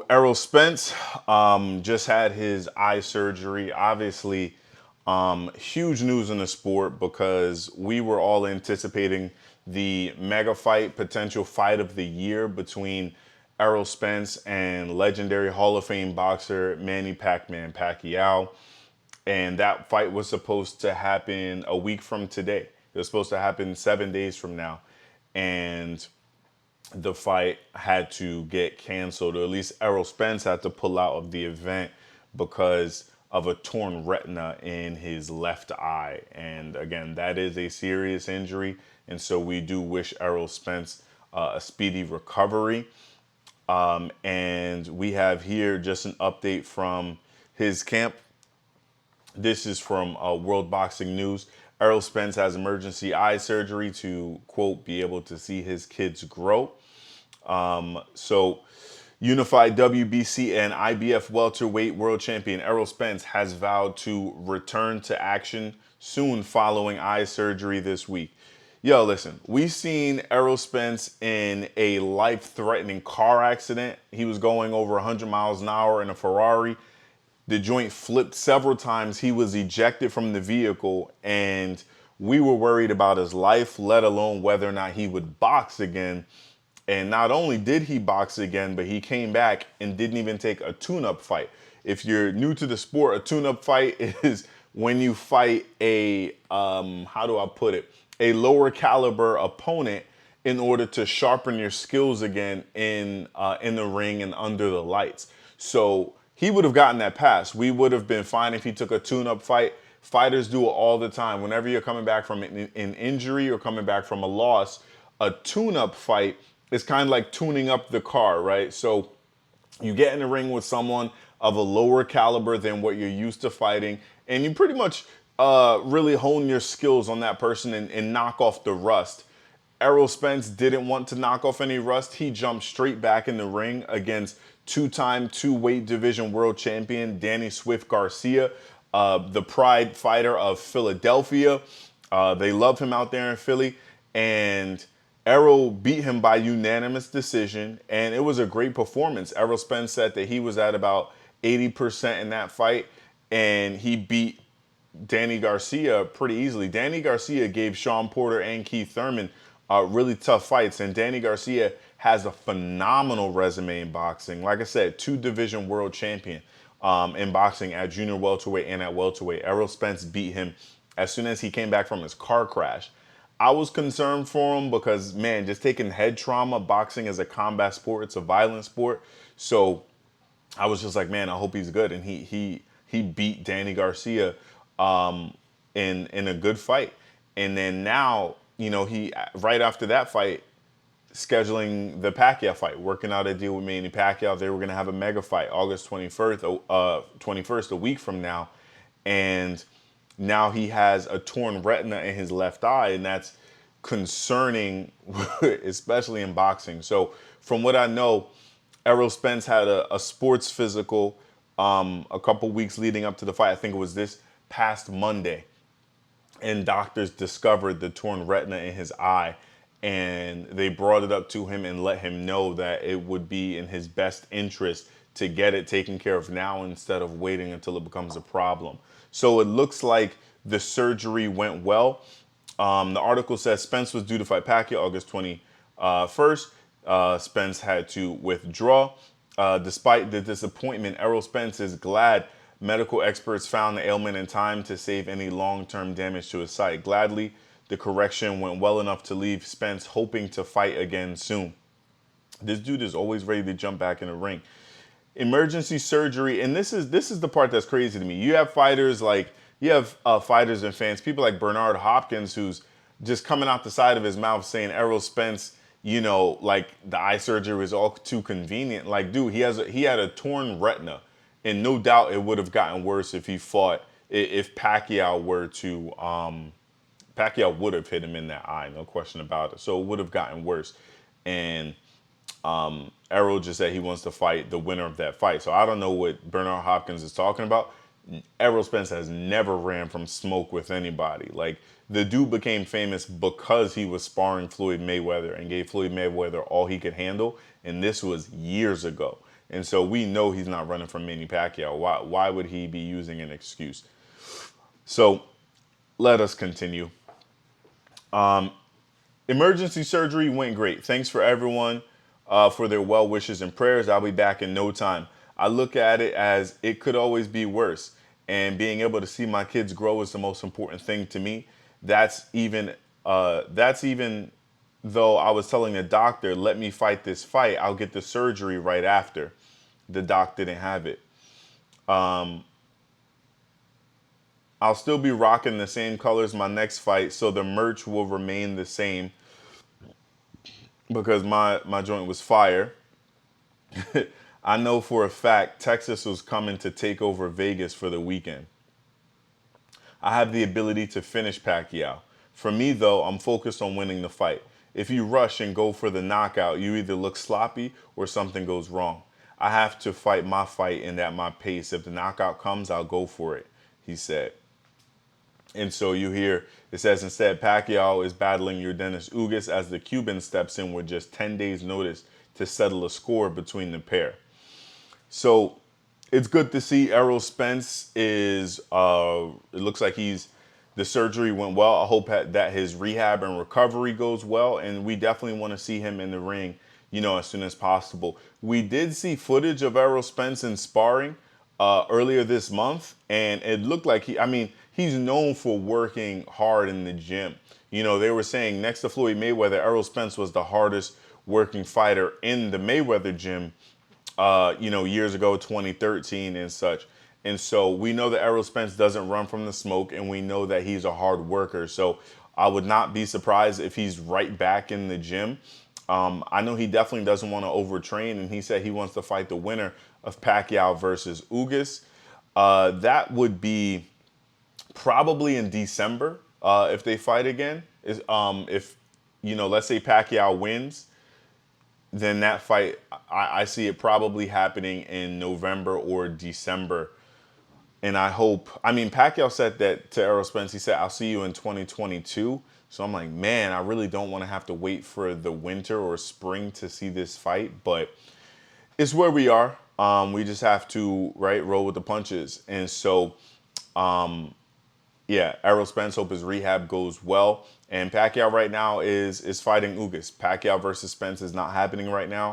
Errol Spence just had his eye surgery. Obviously, huge news in the sport because we were all anticipating the mega fight, potential fight of the year between Errol Spence and legendary Hall of Fame boxer Manny Pac-Man Pacquiao. And that fight was supposed to happen a week from today. It was supposed to happen 7 days from now. And the fight had to get canceled, or at least Errol Spence had to pull out of the event because of a torn retina in his left eye. And again, that is a serious injury. And so we do wish Errol Spence a speedy recovery. And we have here just an update from his camp. This is from World Boxing News. Errol Spence has emergency eye surgery to, quote, be able to see his kids grow. So, unified WBC and IBF welterweight world champion Errol Spence has vowed to return to action soon following eye surgery this week. Yo, listen, we've seen Errol Spence in a life-threatening car accident. He was going over 100 miles an hour in a Ferrari. The joint flipped several times. He was ejected from the vehicle, and we were worried about his life, let alone whether or not he would box again. And not only did he box again, but he came back and didn't even take a tune-up fight. If you're new to the sport, a tune-up fight is when you fight a, how do I put it, a lower caliber opponent in order to sharpen your skills again in the ring and under the lights. So he would have gotten that pass. We would have been fine if he took a tune-up fight. Fighters do it all the time. Whenever you're coming back from an injury or coming back from a loss, a tune-up fight is kind of like tuning up the car, right? So you get in the ring with someone of a lower caliber than what you're used to fighting, and you pretty much really hone your skills on that person and knock off the rust. Errol Spence didn't want to knock off any rust. He jumped straight back in the ring against two-time two-weight division world champion Danny Swift Garcia, the pride fighter of Philadelphia. They love him out there in Philly. And Errol beat him by unanimous decision, and it was a great performance. Errol Spence said that he was at about 80% in that fight, and he beat Danny Garcia pretty easily. Danny Garcia gave Sean Porter and Keith Thurman really tough fights, and Danny Garcia has a phenomenal resume in boxing. Like I said, two-division world champion in boxing at junior welterweight and at welterweight. Errol Spence beat him as soon as he came back from his car crash. I was concerned for him because, man, just taking head trauma, boxing is a combat sport. It's a violent sport. So I was just like, man, I hope he's good. And he beat Danny Garcia in a good fight. And then now, you know, he right after that fight, scheduling the Pacquiao fight, working out a deal with Manny Pacquiao. They were going to have a mega fight August 21st, a week from now. And now he has a torn retina in his left eye, and that's concerning, especially in boxing. So from what I know, Errol Spence had a sports physical a couple weeks leading up to the fight. I think it was this past Monday. And doctors discovered the torn retina in his eye, and they brought it up to him and let him know that it would be in his best interest to get it taken care of now instead of waiting until it becomes a problem. So it looks like the surgery went well. The article says Spence was due to fight Pacquiao August 21st. Spence had to withdraw. Despite the disappointment, Errol Spence is glad medical experts found the ailment in time to save any long-term damage to his sight. Gladly, the correction went well enough to leave Spence hoping to fight again soon. This dude is always ready to jump back in the ring. Emergency surgery, and this is the part that's crazy to me. You have fighters fighters and fans, people like Bernard Hopkins, who's just coming out the side of his mouth saying Errol Spence, you know, like the eye surgery was all too convenient. Like, dude, he had a torn retina, and no doubt it would have gotten worse if he fought. If Pacquiao were to, Pacquiao would have hit him in that eye, no question about it. So it would have gotten worse, and Errol just said he wants to fight the winner of that fight. So I don't know what Bernard Hopkins is talking about. Errol Spence has never ran from smoke with anybody. Like, the dude became famous because he was sparring Floyd Mayweather and gave Floyd Mayweather all he could handle. And this was years ago. And so we know he's not running from Manny Pacquiao. Why would he be using an excuse? So let us continue. Emergency surgery went great. Thanks for everyone for their well wishes and prayers. I'll be back in no time. I look at it as it could always be worse. And being able to see my kids grow is the most important thing to me. That's even though I was telling the doctor, let me fight this fight, I'll get the surgery right after. The doc didn't have it. I'll still be rocking the same colors my next fight, so the merch will remain the same because my joint was fire. I know for a fact Texas was coming to take over Vegas for the weekend. I have the ability to finish Pacquiao. For me, though, I'm focused on winning the fight. If you rush and go for the knockout, you either look sloppy or something goes wrong. I have to fight my fight and at my pace. If the knockout comes, I'll go for it, he said. And so you hear, it says instead, Pacquiao is battling Yordenis Ugas as the Cuban steps in with just 10 days notice to settle a score between the pair. So it's good to see Errol Spence it looks like the surgery went well. I hope that his rehab and recovery goes well. And we definitely want to see him in the ring, as soon as possible. We did see footage of Errol Spence in sparring earlier this month. And it looked like he's known for working hard in the gym. They were saying next to Floyd Mayweather, Errol Spence was the hardest working fighter in the Mayweather gym years ago, 2013 and such. And so we know that Errol Spence doesn't run from the smoke, and we know that he's a hard worker. So I would not be surprised if he's right back in the gym. I know he definitely doesn't want to overtrain, and he said he wants to fight the winner of Pacquiao versus Ugas. That would be probably in December if they fight again. If let's say Pacquiao wins, then that fight, I see it probably happening in November or December. And Pacquiao said that to Errol Spence. He said, I'll see you in 2022. So I'm like, man, I really don't want to have to wait for the winter or spring to see this fight. But it's where we are. We just have to, roll with the punches. And so, yeah, Errol Spence, hope his rehab goes well. And Pacquiao right now is fighting Ugas. Pacquiao versus Spence is not happening right now.